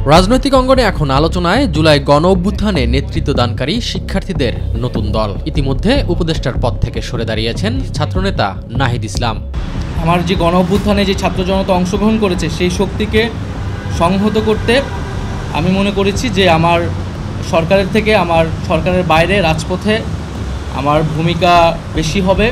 রাজনৈতিক অঙ্গনে এখন আলোচনায় জুলাই গণ অভ্যুত্থানে নেতৃত্বদানকারী শিক্ষার্থীদের নতুন দল। ইতিমধ্যে উপদেষ্টার পদ থেকে সরে দাঁড়িয়েছেন ছাত্রনেতা নাহিদ ইসলাম। আমার যে গণ অভ্যুত্থানে যে ছাত্র জনতা অংশগ্রহণ করেছে সেই শক্তিকে সংহত করতে আমি মনে করেছি যে আমার সরকারের থেকে আমার সরকারের বাইরে রাজপথে আমার ভূমিকা বেশি হবে।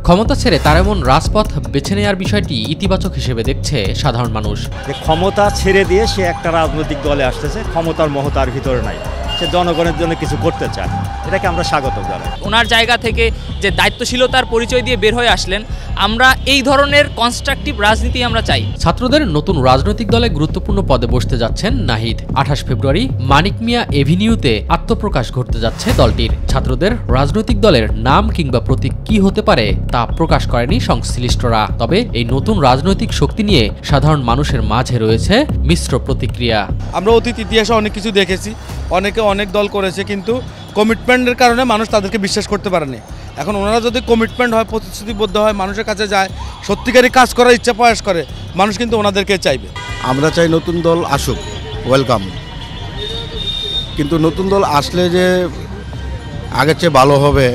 ক্ষমতা ছেড়ে তার এমন রাজপথ বেছে নেওয়ার বিষয়টি ইতিবাচক হিসেবে দেখছে সাধারণ মানুষ। ক্ষমতা ছেড়ে দিয়ে সে একটা রাজনৈতিক দলে আসতেছে, ক্ষমতার মোহ তার ভিতরে নাই, সে জনগণের জন্য কিছু করতে চায়, এটাকে আমরা স্বাগত জানাই। ওনার জায়গা থেকে যে দায়িত্বশীলতার পরিচয় দিয়ে বের হয়ে আসলেন, আমরা এই ধরনের কনস্ট্রাকটিভ রাজনীতি আমরা চাই। ছাত্রদের নতুন রাজনৈতিক দলে গুরুত্বপূর্ণ পদে বসতে যাচ্ছেন নাহিদ। 28 ফেব্রুয়ারি মানিক মিয়া এভিনিউতে আত্মপ্রকাশ ঘটতে যাচ্ছে দলটির। ছাত্রদের রাজনৈতিক দলের নাম কিংবা প্রতীক কি হতে পারে তা প্রকাশ করেনি সংশ্লিষ্টরা। তবে এই নতুন রাজনৈতিক শক্তি নিয়ে সাধারণ মানুষের মাঝে রয়েছে মিশ্র প্রতিক্রিয়া। আমরা অতীত ইতিহাসে অনেক কিছু দেখেছি, অনেকে অনেক দল করেছে, কিন্তু কমিটমেন্টের কারণে মানুষ তাদেরকে বিশ্বাস করতে পারেনি। এখন ওনারা যদি কমিটমেন্ট হয়, প্রতিশ্রুতিবদ্ধ হয়, মানুষের কাছে যায়, সত্যিকারই কাজ করার ইচ্ছা প্রয়াস করে, মানুষ কিন্তু ওনাদেরকে চাইবে। আমরা চাই নতুন দল আসুক, ওয়েলকাম, কিন্তু নতুন দল আসলে যে আগের চেয়ে ভালো হবে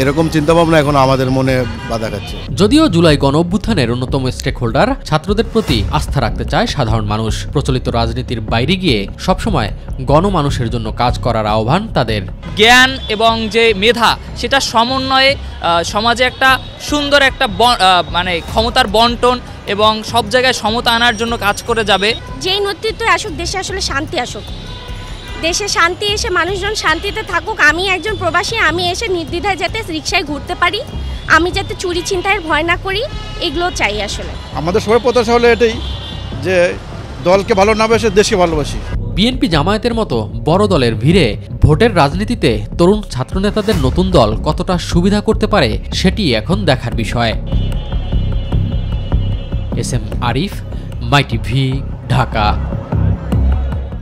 এরকম চিন্তাভাবনা এখন আমাদের মনে বাধা খাচ্ছে। যদিও জুলাই গণ অভ্যুত্থানের অন্যতম স্টেক হোল্ডার ছাত্রদের প্রতি আস্থা রাখতে চায় সাধারণ মানুষ। প্রচলিত রাজনীতির বাইরে গিয়ে সবসময় গণমানুষের জন্য কাজ করার আহ্বান তাদের। জ্ঞান এবং যে মেধা, সেটা সমন্বয়ে সমাজে একটা সুন্দর একটা মানে ক্ষমতার বন্টন এবং সব জায়গায় সমতা আনার জন্য কাজ করে যাবে। যেই নেতৃত্ব আসুক, দেশে আসলে শান্তি আসুক, দেশে শান্তি এসে মানুষজন শান্তিতে থাকুক। আমি একজন প্রবাসী, আমি এসে নির্দ্বিধায় যাতে রিক্সায় ঘুরতে পারি, আমি যাতে চুরি ছিনতাইয়ের ভয় না করি, এগুলো চাই আসলে। আমাদের সবার প্রত্যাশা হলো এটাই যে দলকে ভালো না বেসে দেশকে ভালোবাসি। বিএনপি জামায়াতের মতো বড় দলের ভিড়ে ভোটের রাজনীতিতে তরুণ ছাত্রনেতাদের নতুন দল কতটা সুবিধা করতে পারে সেটি এখন দেখার বিষয়। এস এম আরিফ, মাই টিভি, ঢাকা।